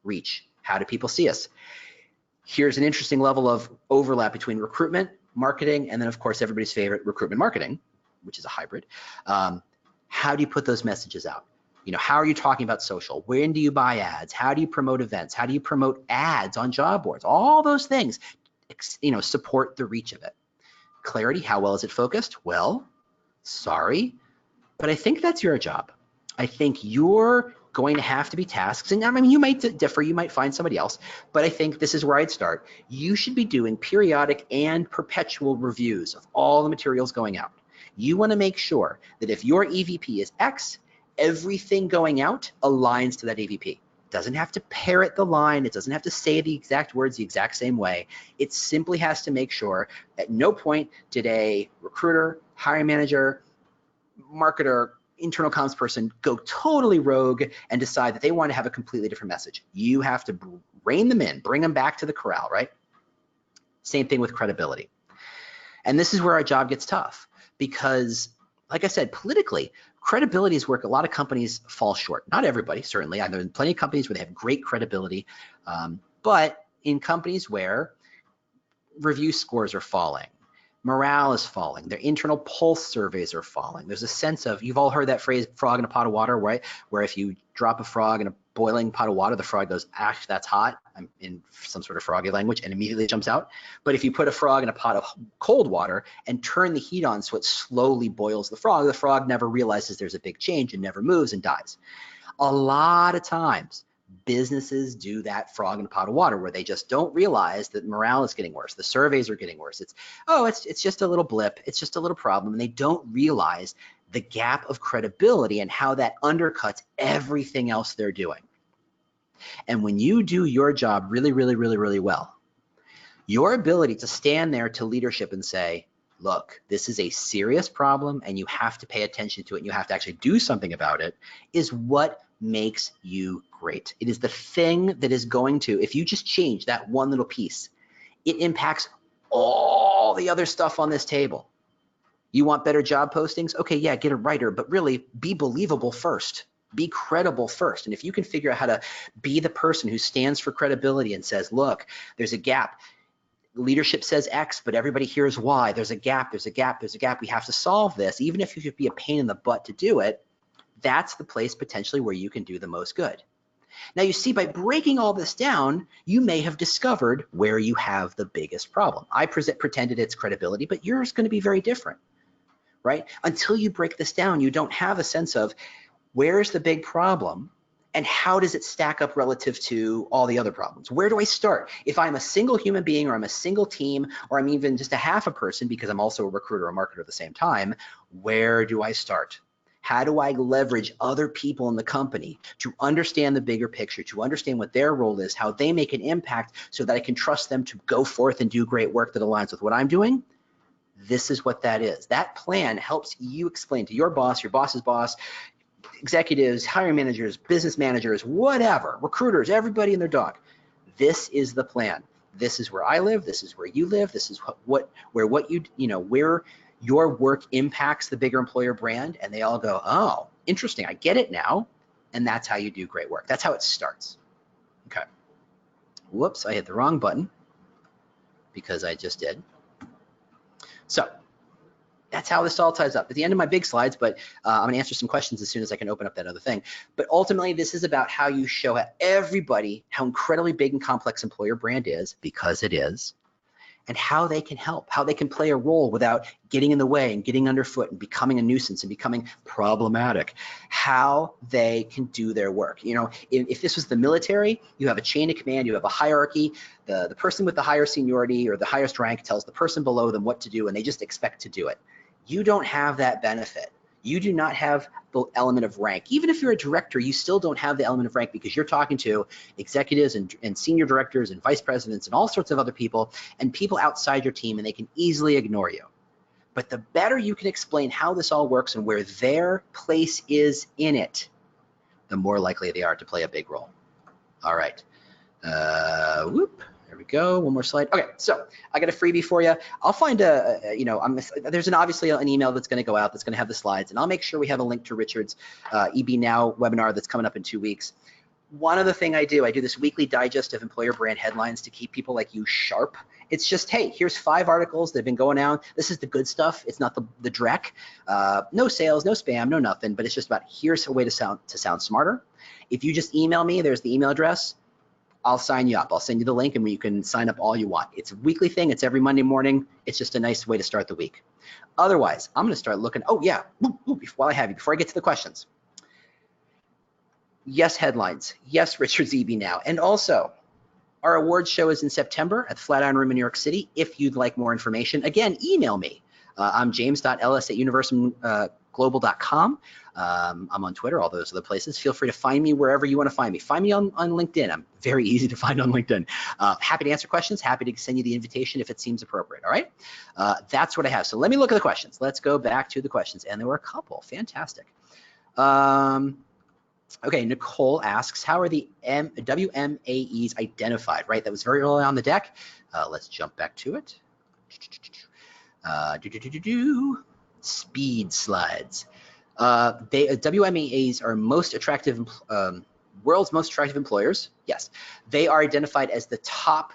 Reach, how do people see us? Here's an interesting level of overlap between recruitment, marketing, and then of course everybody's favorite, recruitment marketing, which is a hybrid. How do you put those messages out? How are you talking about social? When do you buy ads? How do you promote events? How do you promote ads on job boards? All those things, support the reach of it. Clarity, how well is it focused? Well, sorry, but I think that's your job. I think you're going to have to be tasked, and I mean, you might differ, you might find somebody else, but I think this is where I'd start. You should be doing periodic and perpetual reviews of all the materials going out. You want to make sure that if your EVP is X, everything going out aligns to that EVP. It doesn't have to parrot the line. It doesn't have to say the exact words the exact same way. It simply has to make sure at no point did a recruiter, hiring manager, marketer, internal comms person go totally rogue and decide that they want to have a completely different message. You have to rein them in, bring them back to the corral, right? Same thing with credibility. And this is where our job gets tough because, like I said, politically, credibility is where a lot of companies fall short. Not everybody, certainly. I've been in plenty of companies where they have great credibility, but in companies where review scores are falling, morale is falling, their internal pulse surveys are falling. There's a sense of, you've all heard that phrase, frog in a pot of water, right? Where if you drop a frog in a boiling pot of water, the frog goes, "Ash, that's hot," in some sort of froggy language, and immediately jumps out. But if you put a frog in a pot of cold water and turn the heat on so it slowly boils the frog never realizes there's a big change and never moves and dies. A lot of times, businesses do that frog in a pot of water where they just don't realize that morale is getting worse. The surveys are getting worse. It's just a little blip. It's just a little problem. And they don't realize the gap of credibility and how that undercuts everything else they're doing. And when you do your job really, really, really, really well, your ability to stand there to leadership and say, look, this is a serious problem and you have to pay attention to it and you have to actually do something about it, is what makes you great. It is the thing that is going to, if you just change that one little piece, it impacts all the other stuff on this table. You want better job postings? Okay, yeah, get a writer, but really be believable first. Be credible first. And if you can figure out how to be the person who stands for credibility and says, look, there's a gap. Leadership says X, but everybody hears Y. There's a gap, there's a gap, there's a gap. We have to solve this. Even if you could be a pain in the butt to do it, that's the place potentially where you can do the most good. Now you see, by breaking all this down, you may have discovered where you have the biggest problem. I pretended it's credibility, but yours is going to be very different, right? Until you break this down, you don't have a sense of where's the big problem and how does it stack up relative to all the other problems? Where do I start? If I'm a single human being or I'm a single team or I'm even just a half a person because I'm also a recruiter or a marketer at the same time, where do I start? How do I leverage other people in the company to understand the bigger picture, to understand what their role is, how they make an impact so that I can trust them to go forth and do great work that aligns with what I'm doing? This is what that is. That plan helps you explain to your boss's boss, executives, hiring managers, business managers, whatever, recruiters, everybody and their dog. This is the plan. This is where I live. This is where you live. This is where your work impacts the bigger employer brand, and they all go, oh, interesting, I get it now, and that's how you do great work. That's how it starts. Okay. Whoops, I hit the wrong button because I just did. So that's how this all ties up. At the end of my big slides, but I'm going to answer some questions as soon as I can open up that other thing. But ultimately, this is about how you show everybody how incredibly big and complex employer brand is, because it is, and how they can help, how they can play a role without getting in the way and getting underfoot and becoming a nuisance and becoming problematic, how they can do their work. You know, if this was the military, you have a chain of command, you have a hierarchy, the person with the higher seniority or the highest rank tells the person below them what to do and they just expect to do it. You don't have that benefit. You do not have the element of rank. Even if you're a director, you still don't have the element of rank because you're talking to executives and senior directors and vice presidents and all sorts of other people and people outside your team, and they can easily ignore you. But the better you can explain how this all works and where their place is in it, the more likely they are to play a big role. All right. Whoop. There we go. One more slide. Okay, so I got a freebie for you. I'll find there's obviously an email that's going to go out that's going to have the slides, and I'll make sure we have a link to Richard's EB Now webinar that's coming up in 2 weeks. One other thing I do this weekly digest of employer brand headlines to keep people like you sharp. It's just, hey, here's 5 articles that have been going out. This is the good stuff. It's not the dreck. No sales, no spam, no nothing, but it's just about here's a way to sound smarter. If you just email me, there's the email address. I'll sign you up. I'll send you the link and you can sign up all you want. It's a weekly thing. It's every Monday morning. It's just a nice way to start the week. Otherwise, I'm going to start looking. Oh, yeah. While I have you, before I get to the questions. Yes, headlines. Yes, Richard's EB Now. And also, our awards show is in September at the Flatiron Room in New York City. If you'd like more information, again, email me. I'm james.ellis@universum global.com. I'm on Twitter, all those other places. Feel free to find me wherever you want to find me. Find me on LinkedIn. I'm very easy to find on LinkedIn. Happy to answer questions. Happy to send you the invitation if it seems appropriate. All right. That's what I have. So let me look at the questions. Let's go back to the questions. And there were a couple. Fantastic. Okay, Nicole asks, how are the WMAEs identified? Right, that was very early on the deck. Let's jump back to it. Speed slides. WMAEs are most attractive, world's most attractive employers. Yes, they are identified as the top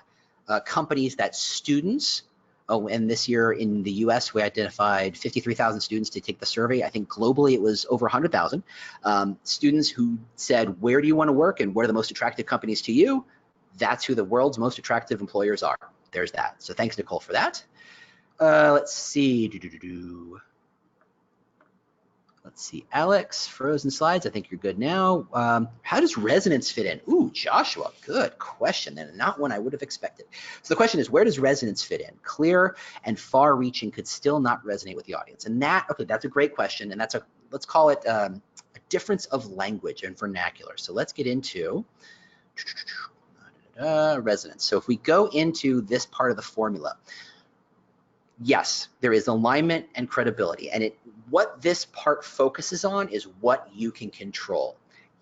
companies that students. Oh, and this year in the US, we identified 53,000 students to take the survey. I think globally it was over 100,000 students who said, where do you want to work and what are the most attractive companies to you? That's who the world's most attractive employers are. There's that. So thanks, Nicole, for that. Let's see. Let's see, Alex, frozen slides. I think you're good now. How does resonance fit in? Ooh, Joshua, good question, and not one I would have expected. So the question is, where does resonance fit in? Clear and far-reaching could still not resonate with the audience. And that, okay, that's a great question, and that's a, let's call it a difference of language and vernacular. So let's get into resonance. So if we go into this part of the formula, yes, there is alignment and credibility, and what this part focuses on is what you can control.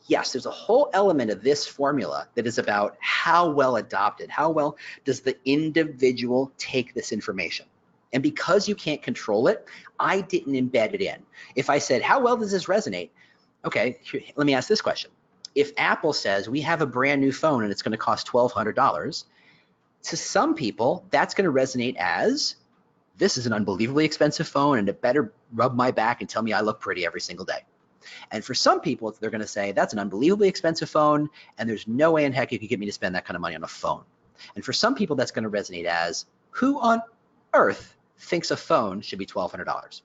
Yes, there's a whole element of this formula that is about how well adopted, how well does the individual take this information. And because you can't control it, I didn't embed it in. If I said, how well does this resonate? Okay, let me ask this question. If Apple says we have a brand new phone and it's going to cost $1,200, to some people, that's going to resonate as, this is an unbelievably expensive phone and it better rub my back and tell me I look pretty every single day. And for some people, they're going to say, that's an unbelievably expensive phone and there's no way in heck you could get me to spend that kind of money on a phone. And for some people, that's going to resonate as, who on earth thinks a phone should be $1,200?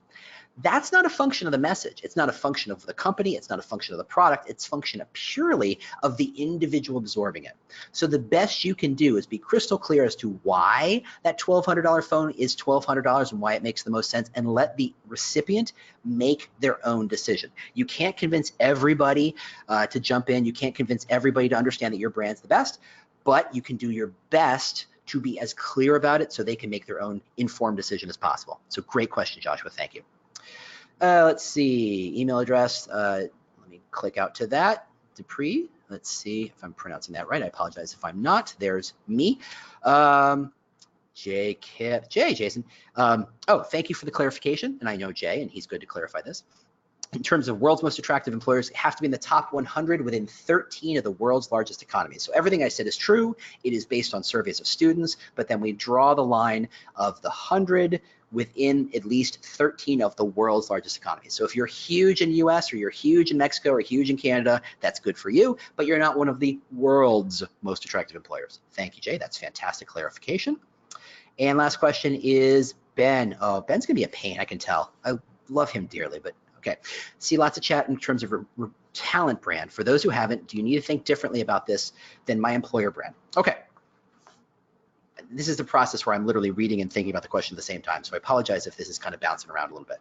That's not a function of the message. It's not a function of the company. It's not a function of the product. It's a function of purely of the individual absorbing it. So the best you can do is be crystal clear as to why that $1,200 phone is $1,200 and why it makes the most sense, and let the recipient make their own decision. You can't convince everybody to jump in. You can't convince everybody to understand that your brand's the best, but you can do your best to be as clear about it so they can make their own informed decision as possible. So great question, Joshua. Thank you. Let's see, email address. Let me click out to that. Dupree. Let's see if I'm pronouncing that right. I apologize if I'm not. There's me. Jay, Jason. Oh, thank you for the clarification. And I know Jay, and he's good to clarify this. In terms of world's most attractive employers, have to be in the top 100 within 13 of the world's largest economies. So everything I said is true. It is based on surveys of students, but then we draw the line of the 100 within at least 13 of the world's largest economies. So if you're huge in the US or you're huge in Mexico or huge in Canada, that's good for you, but you're not one of the world's most attractive employers. Thank you, Jay. That's fantastic clarification. And last question is Ben. Oh, Ben's gonna be a pain, I can tell. I love him dearly, but okay. See lots of chat in terms of talent brand. For those who haven't, do you need to think differently about this than my employer brand? Okay. This is the process where I'm literally reading and thinking about the question at the same time. So I apologize if this is kind of bouncing around a little bit.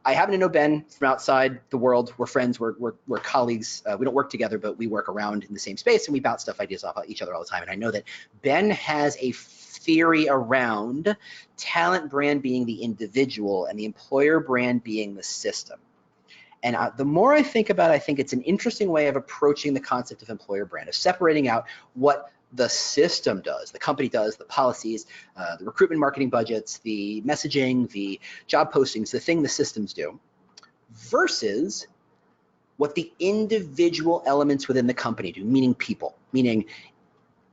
I happen to know Ben from outside the world. We're friends, we're colleagues. We don't work together, but we work around in the same space and we bounce ideas off each other all the time. And I know that Ben has a theory around talent brand being the individual and the employer brand being the system. And the more I think about it, I think it's an interesting way of approaching the concept of employer brand, of separating out what the system does, the company does, the policies, the recruitment marketing budgets, the messaging, the job postings, the thing the systems do, versus what the individual elements within the company do, meaning people, meaning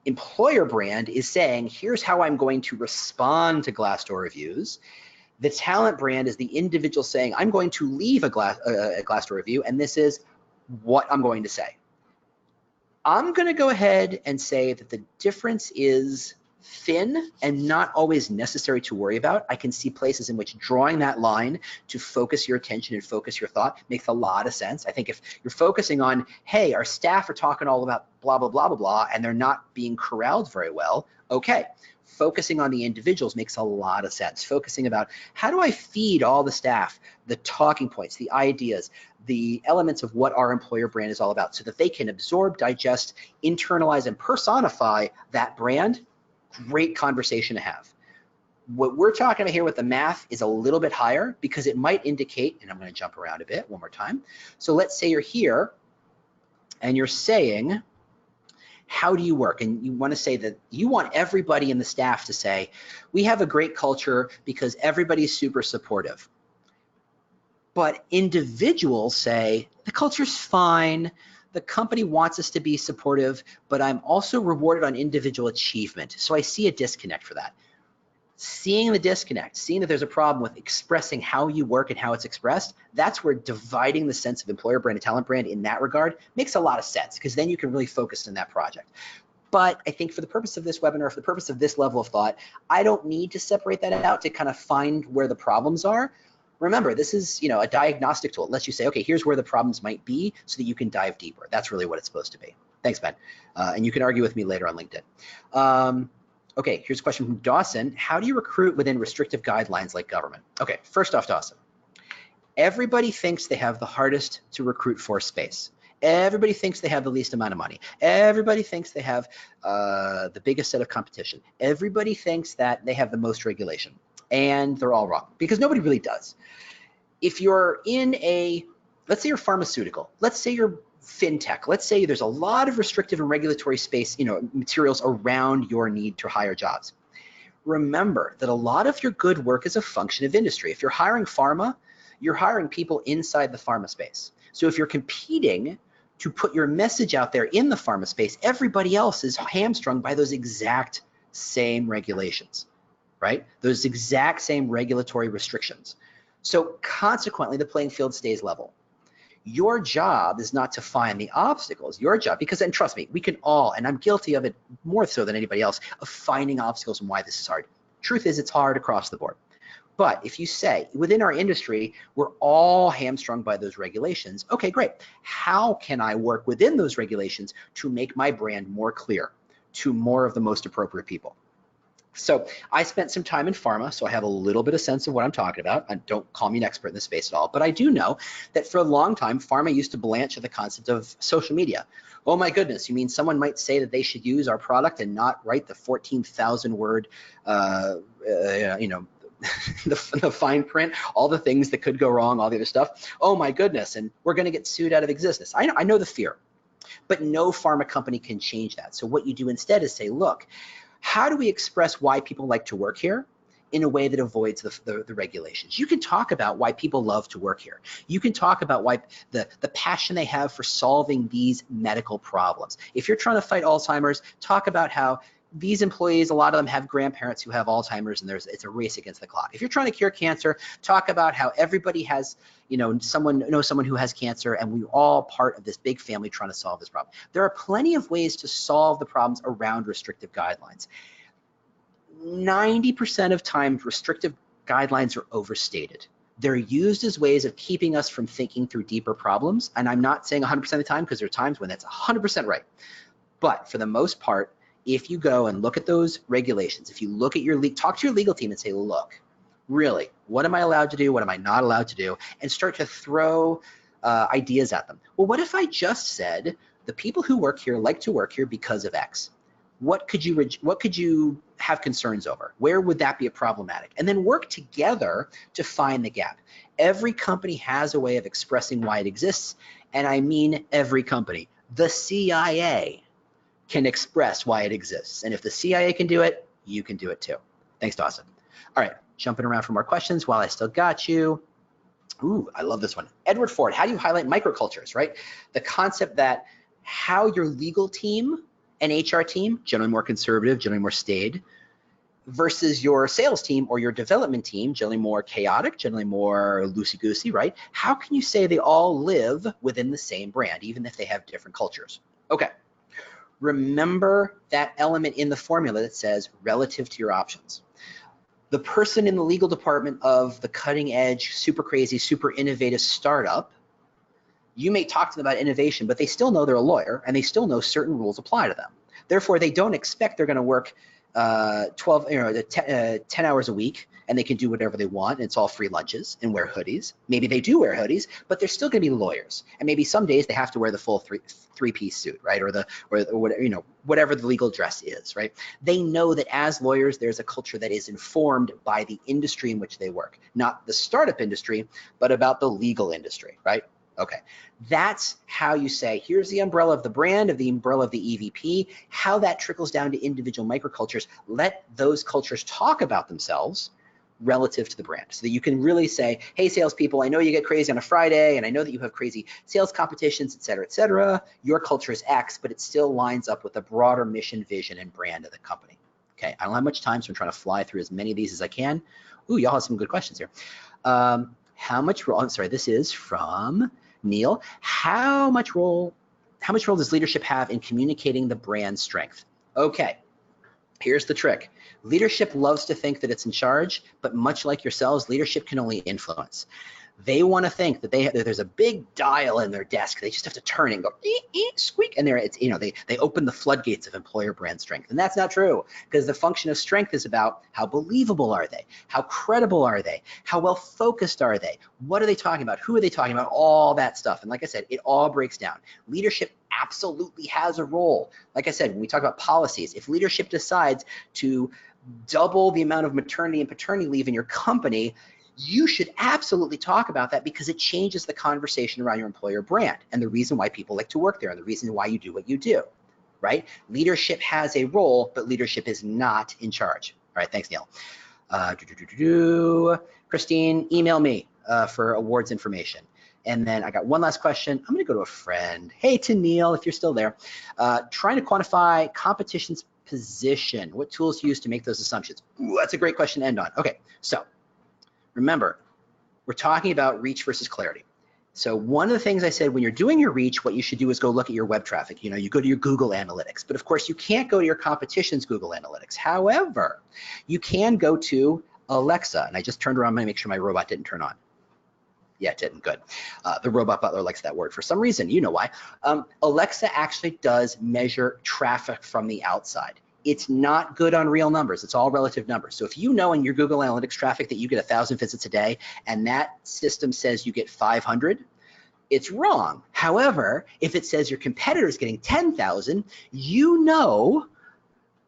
employer brand is saying, here's how I'm going to respond to Glassdoor reviews. The talent brand is the individual saying, I'm going to leave a Glassdoor review, and this is what I'm going to say. I'm going to go ahead and say that the difference is thin and not always necessary to worry about. I can see places in which drawing that line to focus your attention and focus your thought makes a lot of sense. I think if you're focusing on, hey, our staff are talking all about blah, blah, blah, blah, blah, and they're not being corralled very well, okay. focusing on the individuals makes a lot of sense. Focusing about how do I feed all the staff the talking points, the ideas, the elements of what our employer brand is all about so that they can absorb, digest, internalize, and personify that brand. Great conversation to have. What we're talking about here with the math is a little bit higher because it might indicate, and I'm going to jump around a bit one more time. So let's say you're here and you're saying, how do you work? And you want to say that you want everybody in the staff to say, we have a great culture because everybody's super supportive. But individuals say, the culture's fine, the company wants us to be supportive, but I'm also rewarded on individual achievement. So I see a disconnect for that. Seeing the disconnect, seeing that there's a problem with expressing how you work and how it's expressed, that's where dividing the sense of employer brand and talent brand in that regard makes a lot of sense, because then you can really focus on that project. But I think for the purpose of this webinar, for the purpose of this level of thought, I don't need to separate that out to kind of find where the problems are. Remember, this is, a diagnostic tool. It lets you say, okay, here's where the problems might be so that you can dive deeper. That's really what it's supposed to be. Thanks, Ben. And you can argue with me later on LinkedIn. Okay, here's a question from Dawson. How do you recruit within restrictive guidelines like government? Okay, first off, Dawson, everybody thinks they have the hardest to recruit for space. Everybody thinks they have the least amount of money. Everybody thinks they have the biggest set of competition. Everybody thinks that they have the most regulation. And they're all wrong, because nobody really does. If you're in let's say you're pharmaceutical, let's say you're fintech, let's say there's a lot of restrictive and regulatory space, materials around your need to hire jobs. Remember that a lot of your good work is a function of industry. If you're hiring pharma, you're hiring people inside the pharma space. So if you're competing to put your message out there in the pharma space, everybody else is hamstrung by those exact same regulations, right? Those exact same regulatory restrictions. So consequently, the playing field stays level. Your job is not to find the obstacles. Your job, because, and trust me, we can all, and I'm guilty of it more so than anybody else, of finding obstacles and why this is hard. Truth is, it's hard across the board. But if you say, within our industry, we're all hamstrung by those regulations, okay, great. How can I work within those regulations to make my brand more clear to more of the most appropriate people? So I spent some time in pharma, so I have a little bit of sense of what I'm talking about. And don't call me an expert in this space at all, but I do know that for a long time, pharma used to blanch at the concept of social media. Oh my goodness, you mean someone might say that they should use our product and not write the 14,000 word, the fine print, all the things that could go wrong, all the other stuff. Oh my goodness, and we're going to get sued out of existence. I know the fear, but no pharma company can change that. So what you do instead is say, look, how do we express why people like to work here in a way that avoids the regulations? You can talk about why people love to work here. You can talk about why the passion they have for solving these medical problems. If you're trying to fight Alzheimer's, talk about how these employees, a lot of them have grandparents who have Alzheimer's, and it's a race against the clock. If you're trying to cure cancer, talk about how everybody has, someone who has cancer, and we're all part of this big family trying to solve this problem. There are plenty of ways to solve the problems around restrictive guidelines. 90% of times, restrictive guidelines are overstated. They're used as ways of keeping us from thinking through deeper problems, and I'm not saying 100% of the time, because there are times when that's 100% right. But for the most part, if you go and look at those regulations, if you look at talk to your legal team and say, look, really, what am I allowed to do? What am I not allowed to do? And start to throw ideas at them. Well, what if I just said the people who work here like to work here because of X? What could you have concerns over? Where would that be a problematic? And then work together to find the gap. Every company has a way of expressing why it exists, and I mean every company. The CIA can express why it exists. And if the CIA can do it, you can do it too. Thanks, Dawson. All right, jumping around for more questions while I still got you. Ooh, I love this one. Edward Ford, how do you highlight microcultures, right? The concept that how your legal team and HR team, generally more conservative, generally more staid, versus your sales team or your development team, generally more chaotic, generally more loosey-goosey, right? How can you say they all live within the same brand, even if they have different cultures? Okay. Remember that element in the formula that says relative to your options. The person in the legal department of the cutting edge, super crazy, super innovative startup, you may talk to them about innovation, but they still know they're a lawyer and they still know certain rules apply to them. Therefore, they don't expect they're going to work 12, 10 hours a week, and they can do whatever they want. And it's all free lunches and wear hoodies. Maybe they do wear hoodies, but they're still going to be lawyers. And maybe some days they have to wear the full three-piece suit, right? Or whatever, whatever the legal dress is, right? They know that as lawyers, there's a culture that is informed by the industry in which they work, not the startup industry, but about the legal industry, right? Okay, that's how you say, here's the umbrella of the brand, of the umbrella of the EVP, how that trickles down to individual microcultures. Let those cultures talk about themselves relative to the brand, so that you can really say, hey, salespeople, I know you get crazy on a Friday, and I know that you have crazy sales competitions, et cetera, et cetera. Your culture is X, but it still lines up with the broader mission, vision, and brand of the company. Okay, I don't have much time, so I'm trying to fly through as many of these as I can. Ooh, y'all have some good questions here. How much role, I'm sorry, this is from Neil. How much role does leadership have in communicating the brand strength? Okay, here's the trick. Leadership loves to think that it's in charge, but much like yourselves, leadership can only influence. They want to think that there's a big dial in their desk. They just have to turn and go squeak, and they open the floodgates of employer brand strength, and that's not true, because the function of strength is about how believable are they, how credible are they, how well focused are they, what are they talking about, who are they talking about, all that stuff. And like I said, it all breaks down. Leadership absolutely has a role. Like I said, when we talk about policies, if leadership decides to double the amount of maternity and paternity leave in your company, you should absolutely talk about that, because it changes the conversation around your employer brand and the reason why people like to work there and the reason why you do what you do, right? Leadership has a role, but leadership is not in charge. All right, thanks, Neil. Christine, email me for awards information. And then I got one last question. I'm going to go to a friend. Hey, to Neil, if you're still there. Trying to quantify competition's position. What tools use to make those assumptions? Ooh, that's a great question to end on. Okay, so remember, we're talking about reach versus clarity. So one of the things I said, when you're doing your reach, what you should do is go look at your web traffic. You go to your Google Analytics, but of course you can't go to your competition's Google Analytics. However, you can go to Alexa, and I just turned around to make sure my robot didn't turn on. Yeah, it didn't. Good. The robot butler likes that word for some reason. You know why. Alexa actually does measure traffic from the outside. It's not good on real numbers. It's all relative numbers. So if you know in your Google Analytics traffic that you get 1,000 visits a day and that system says you get 500, it's wrong. However, if it says your competitor is getting 10,000, you know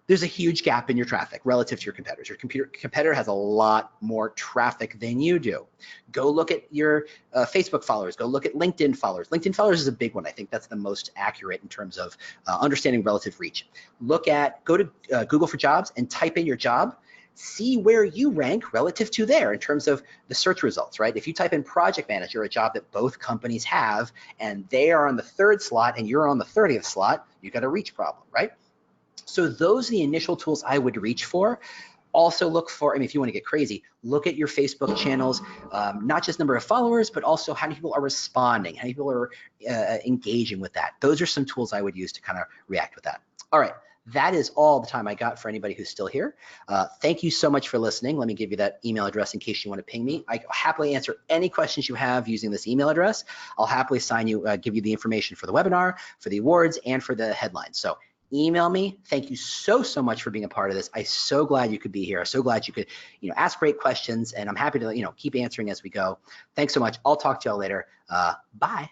there's a huge gap in your traffic relative to your competitors. Your competitor has a lot more traffic than you do. Go look at your Facebook followers. Go look at LinkedIn followers. LinkedIn followers is a big one. I think that's the most accurate in terms of understanding relative reach. Go to Google for Jobs and type in your job. See where you rank relative to there in terms of the search results, right? If you type in project manager, a job that both companies have, and they are on the 3rd slot and you're on the 30th slot, you got a reach problem, right? So those are the initial tools I would reach for. Also look for, if you want to get crazy, look at your Facebook channels, not just number of followers, but also how many people are responding, how many people are engaging with that. Those are some tools I would use to kind of react with that. All right, that is all the time I got for anybody who's still here. Thank you so much for listening. Let me give you that email address in case you want to ping me. I happily answer any questions you have using this email address. I'll happily give you the information for the webinar, for the awards, and for the headlines. So email me. Thank you so much for being a part of this. I'm so glad you could be here. I'm so glad you could, ask great questions, and I'm happy to, keep answering as we go. Thanks so much. I'll talk to y'all later. Bye.